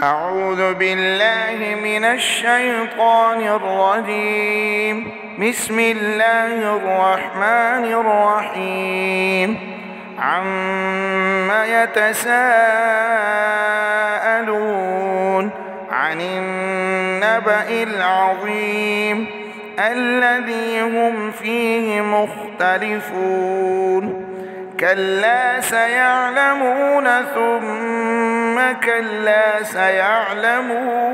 أعوذ بالله من الشيطان الرجيم. بسم الله الرحمن الرحيم. عما يتساءلون عن النبأ العظيم الذي هم فيه مختلفون. كلا سيعلمون ثم كلا سيعلمون.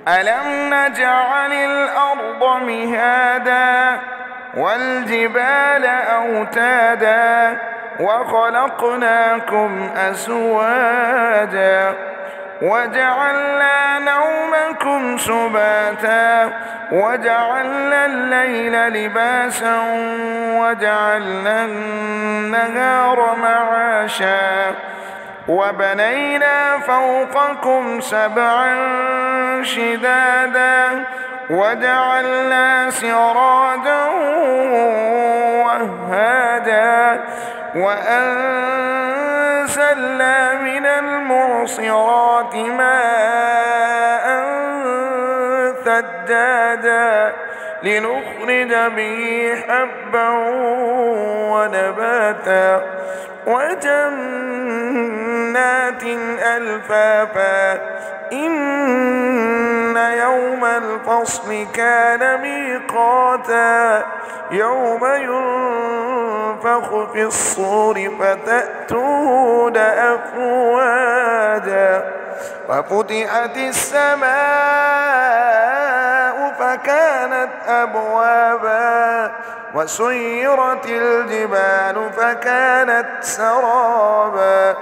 ألم نجعل الأرض مهادا والجبال أوتادا وخلقناكم أزواجا وجعلنا نومكم سباتا وجعلنا الليل لباسا وجعلنا النهار معاشا وبنينا فوقكم سبعا شدادا وجعلنا سراجا وهاجا وأنزلنا من المعصرات ماء ثجاجا لنخرج به حبا ونباتا وجنات ألفافا. إن يوم الفصل كان ميقاتا يوم ينفخ في الصور فتأتون أفواجا وفتحت السماء فكانت أبوابا وسيرت الجبال فكانت سرابا.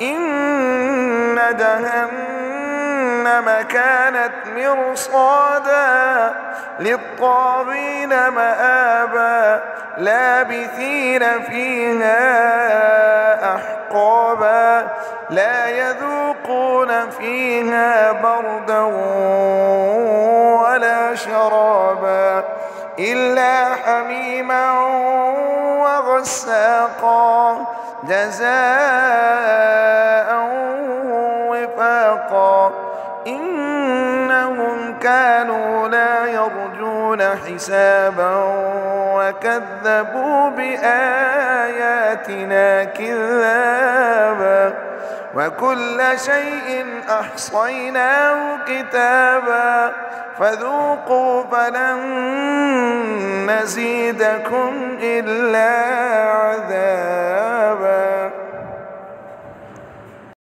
إن جهنم كانت مرصادا للطاغين مآبا لابثين فيها أحقابا لا يذوقون فيها بردا ولا شرابا إلا حميما وغساقا جزاء وفاقا. إنهم كانوا لا يرجون حسابا وكذبوا بآياتنا كذابا وكل شيء أحصيناه كتابا فذوقوا فلن نزيدكم إلا عذابا.